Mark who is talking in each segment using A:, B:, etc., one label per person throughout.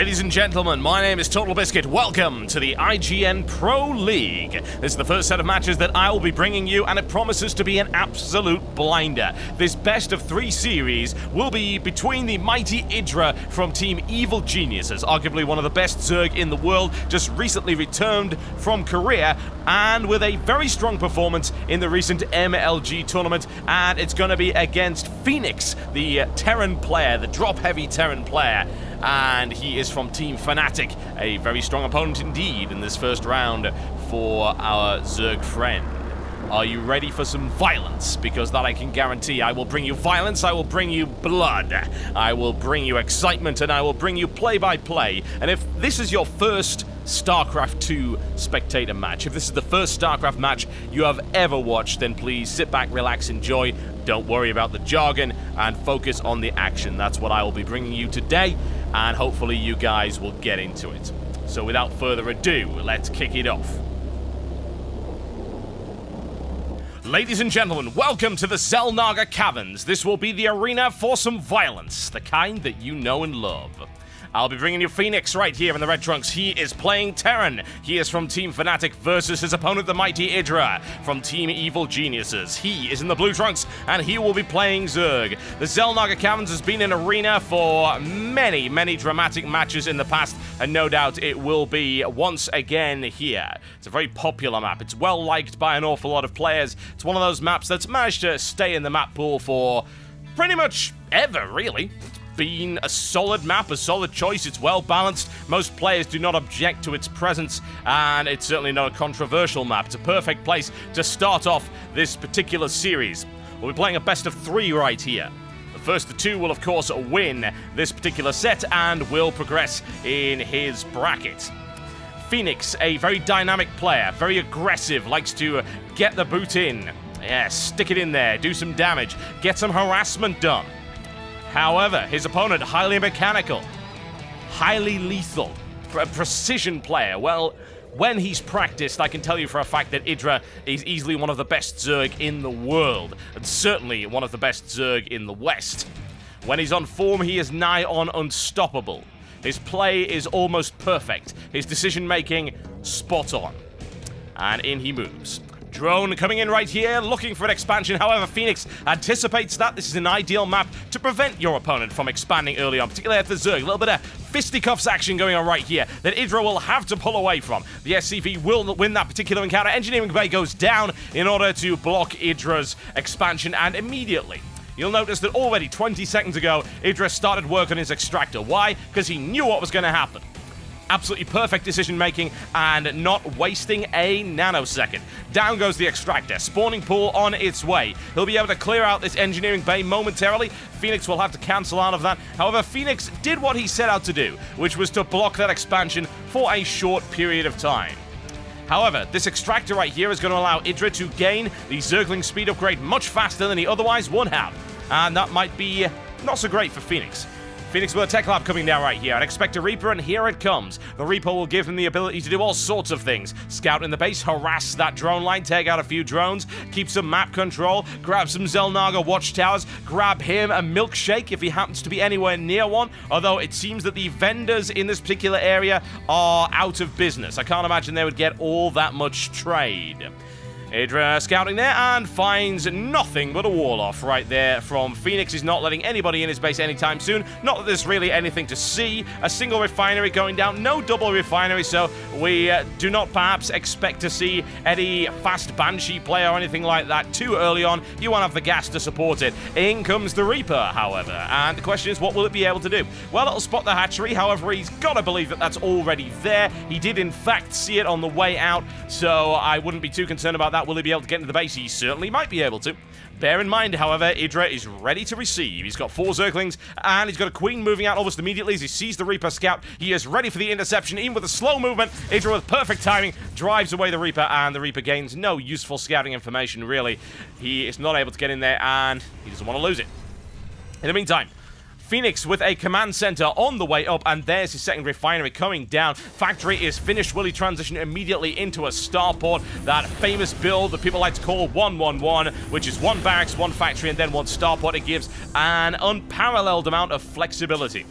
A: Ladies and gentlemen, my name is Total Biscuit. Welcome to the IGN Pro League. This is the first set of matches that I will be bringing you, and it promises to be an absolute blinder. This best of 3 series will be between the mighty Idra from Team Evil Geniuses, arguably one of the best Zerg in the world, just recently returned from Korea, and with a very strong performance in the recent MLG tournament, and it's going to be against Fenix, the Terran player, the drop-heavy Terran player. And he is from Team Fnatic, a very strong opponent indeed in this first round for our Zerg friend. Are you ready for some violence? Because that I can guarantee. I will bring you violence, I will bring you blood, I will bring you excitement, and I will bring you play-by-play. And if this is your first StarCraft 2 spectator match, if this is the first StarCraft match you have ever watched, then please sit back, relax, enjoy. Don't worry about the jargon and focus on the action. That's what I will be bringing you today, and hopefully you guys will get into it. So without further ado, let's kick it off. Ladies and gentlemen, welcome to the Xel'Naga Caverns. This will be the arena for some violence, the kind that you know and love. I'll be bringing you Fenix right here in the red trunks. He is playing Terran. He is from Team Fnatic versus his opponent, the mighty Idra from Team Evil Geniuses. He is in the blue trunks, and he will be playing Zerg. The Xel'Naga Caverns has been an arena for many, many dramatic matches in the past, and no doubt it will be once again here. It's a very popular map. It's well liked by an awful lot of players. It's one of those maps that's managed to stay in the map pool for pretty much ever, really. Been a solid map, a solid choice. It's well balanced. Most players do not object to its presence, and it's certainly not a controversial map. It's a perfect place to start off this particular series. We'll be playing a best of 3 right here. The first of 2 will, of course, win this particular set and will progress in his bracket. Fenix, a very dynamic player, very aggressive, likes to get the boot in. Yeah, stick it in there, do some damage, get some harassment done. However, his opponent, highly mechanical, highly lethal, a precision player. Well, when he's practiced, I can tell you for a fact that Idra is easily one of the best Zerg in the world, and certainly one of the best Zerg in the West. When he's on form, he is nigh on unstoppable. His play is almost perfect. His decision-making, spot on. And in he moves. Drone coming in right here, looking for an expansion. However, Fenix anticipates that. This is an ideal map to prevent your opponent from expanding early on, particularly at the Zerg. A little bit of fisticuffs action going on right here that Idra will have to pull away from. The SCV will win that particular encounter. Engineering Bay goes down in order to block Idra's expansion, and immediately you'll notice that already 20 seconds ago, Idra started work on his extractor. Why? Because he knew what was going to happen. Absolutely perfect decision-making and not wasting a nanosecond. Down goes the extractor. Spawning pool on its way. He'll be able to clear out this engineering bay momentarily. Fenix will have to cancel out of that. However, Fenix did what he set out to do, which was to block that expansion for a short period of time. However, this extractor right here is going to allow Idra to gain the Zergling speed upgrade much faster than he otherwise would have. And that might be not so great for Fenix. Fenix with a tech lab coming down right here. I'd expect a Reaper, and here it comes. The Reaper will give him the ability to do all sorts of things. Scout in the base, harass that drone line, take out a few drones, keep some map control, grab some Xel'Naga watchtowers, grab him a milkshake if he happens to be anywhere near one, although it seems that the vendors in this particular area are out of business. I can't imagine they would get all that much trade. Idra scouting there and finds nothing but a wall off right there from Fenix. He's not letting anybody in his base anytime soon. Not that there's really anything to see. A single refinery going down, no double refinery, so we do not perhaps expect to see any fast Banshee player or anything like that too early on. You won't have the gas to support it. In comes the Reaper, however, and the question is, what will it be able to do? Well, it'll spot the hatchery. However, he's got to believe that that's already there. He did, in fact, see it on the way out, so I wouldn't be too concerned about that. Will he be able to get into the base? He certainly might be able to. Bear in mind, however, Idra is ready to receive. He's got 4 Zerglings, and he's got a Queen moving out almost immediately as he sees the Reaper scout. He is ready for the interception, even with a slow movement. Idra with perfect timing drives away the Reaper, and the Reaper gains no useful scouting information, really. He is not able to get in there, and he doesn't want to lose it. In the meantime, Fenix with a command center on the way up, and there's his second refinery coming down. Factory is finished. Will he transition immediately into a starport? That famous build that people like to call 1-1-1, which is 1 barracks, 1 factory, and then 1 starport. It gives an unparalleled amount of flexibility.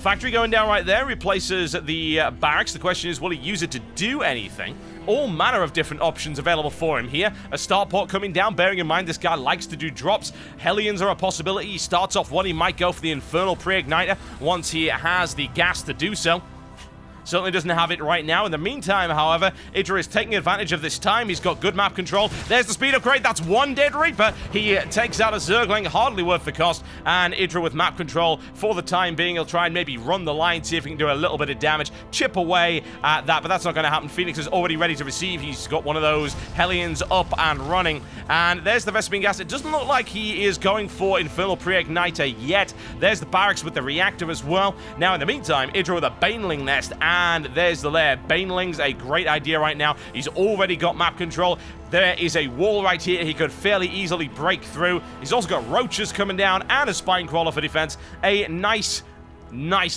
A: Factory going down right there replaces the barracks. The question is, will he use it to do anything? All manner of different options available for him here. A starport coming down, bearing in mind this guy likes to do drops. Hellions are a possibility. He starts off one. He might go for the Infernal Pre-Igniter once he has the gas to do so. Certainly doesn't have it right now. In the meantime, however, Idra is taking advantage of this time. He's got good map control. There's the speed upgrade. That's one Dead Reaper. He takes out a Zergling, hardly worth the cost. And Idra with map control for the time being. He'll try and maybe run the line, see if he can do a little bit of damage, chip away at that, but that's not going to happen. Fenix is already ready to receive. He's got one of those Hellions up and running. And there's the Vespene Gas. It doesn't look like he is going for Infernal Pre-Igniter yet. There's the barracks with the reactor as well. Now, in the meantime, Idra with a Baneling Nest. And there's the lair. Baneling's a great idea right now. He's already got map control. There is a wall right here he could fairly easily break through. He's also got roaches coming down and a spine crawler for defense. A nice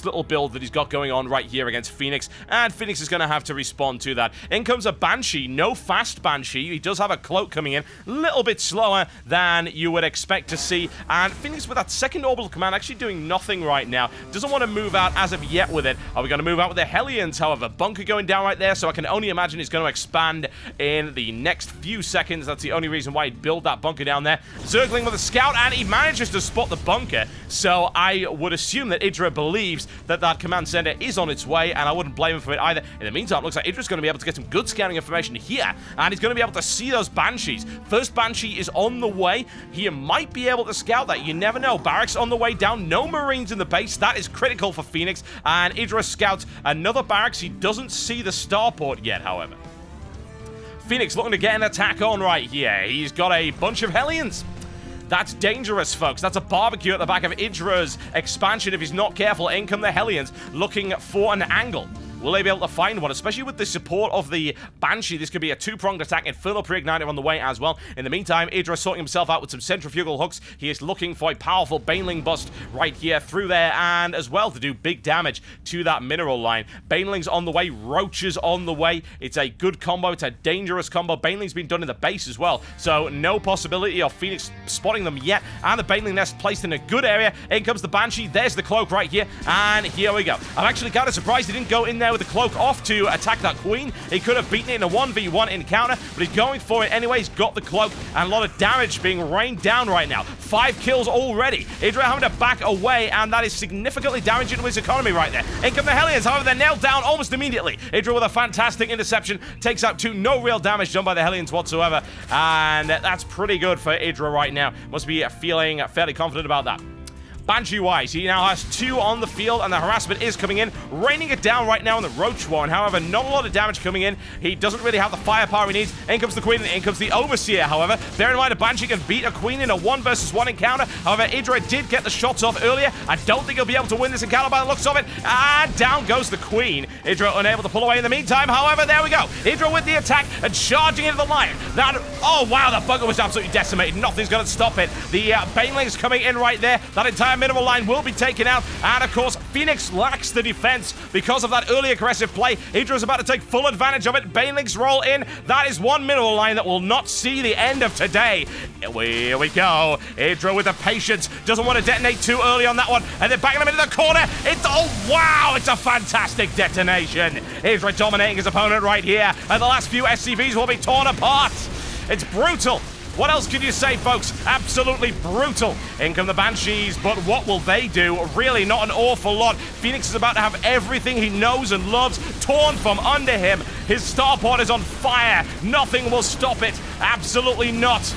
A: little build that he's got going on right here against Fenix, and Fenix is going to have to respond to that. In comes a Banshee, no fast Banshee. He does have a cloak coming in, a little bit slower than you would expect to see, and Fenix with that second orbital command actually doing nothing right now. Doesn't want to move out as of yet with it. Are we going to move out with the Hellions, however? Bunker going down right there, so I can only imagine he's going to expand in the next few seconds. That's the only reason why he'd build that bunker down there. Zergling with a scout, and he manages to spot the bunker, so I would assume that Idra believes that that command center is on its way, and I wouldn't blame him for it either. In the meantime, it looks like Idra's going to be able to get some good scouting information here, and he's going to be able to see those Banshees. First Banshee is on the way. He might be able to scout that. You never know. Barracks on the way down. No Marines in the base. That is critical for Fenix, and Idra scouts another barracks. He doesn't see the starport yet, however. Fenix looking to get an attack on right here. He's got a bunch of Hellions. That's dangerous, folks. That's a barbecue at the back of Idra's expansion. If he's not careful, in come the Hellions looking for an angle. Will they be able to find one? Especially with the support of the Banshee, this could be a two-pronged attack. Infernal Pre-Igniter on the way as well. In the meantime, Idra sorting himself out with some centrifugal hooks. He is looking for a powerful Baneling bust right here through there, and as well to do big damage to that mineral line. Baneling's on the way. Roaches on the way. It's a good combo. It's a dangerous combo. Baneling's been done in the base as well, so no possibility of Fenix spotting them yet. And the Baneling nest placed in a good area. In comes the Banshee. There's the cloak right here, and here we go. I'm actually kind of surprised he didn't go in there with the cloak off to attack that queen. He could have beaten it in a 1v1 encounter, but he's going for it anyway. He's got the cloak, and a lot of damage being rained down right now. 5 kills already. Idra having to back away, and that is significantly damaging to his economy right there. In come the Hellions, however, they're nailed down almost immediately. Idra with a fantastic interception, takes out 2. No real damage done by the Hellions whatsoever, and that's pretty good for Idra right now. Must be feeling fairly confident about that. Banshee-wise, he now has 2 on the field, and the harassment is coming in, raining it down right now in the Roach Warren. However, not a lot of damage coming in. He doesn't really have the firepower he needs. In comes the Queen, and in comes the Overseer, however. Bear in mind, a Banshee can beat a Queen in a 1v1 encounter. However, Idra did get the shots off earlier. I don't think he'll be able to win this encounter by the looks of it. And down goes the Queen. Idra unable to pull away in the meantime. However, there we go. Idra with the attack and charging into the line. That, oh, wow, the bunker was absolutely decimated. Nothing's going to stop it. The Baneling's coming in right there. That entire mineral line will be taken out, and of course Fenix lacks the defense because of that early aggressive play. Idra's about to take full advantage of it. Banelings roll in. That is one mineral line that will not see the end of today. Here we go. Idra with the patience, doesn't want to detonate too early on that one, and they're backing him into the corner. It's, oh wow, it's a fantastic detonation. Idra dominating his opponent right here, and the last few SCVs will be torn apart. It's brutal. What else can you say, folks? Absolutely brutal. In come the Banshees, but what will they do? Really not an awful lot. Fenix is about to have everything he knows and loves torn from under him. His starport is on fire. Nothing will stop it. Absolutely not.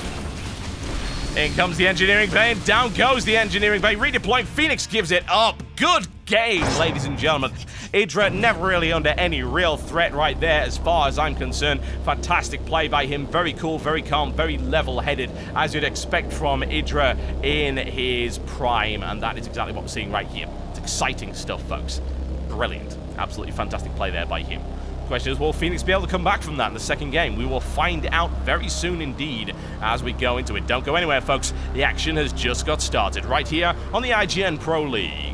A: In comes the engineering bay, and down goes the engineering bay. Redeploying, Fenix gives it up. Good game, ladies and gentlemen. Idra never really under any real threat right there as far as I'm concerned. Fantastic play by him. Very cool, very calm, very level-headed, as you'd expect from Idra in his prime. And that is exactly what we're seeing right here. It's exciting stuff, folks. Brilliant. Absolutely fantastic play there by him. The question is, will Fenix be able to come back from that in the second game? We will find out very soon indeed as we go into it. Don't go anywhere, folks. The action has just got started right here on the IGN Pro League.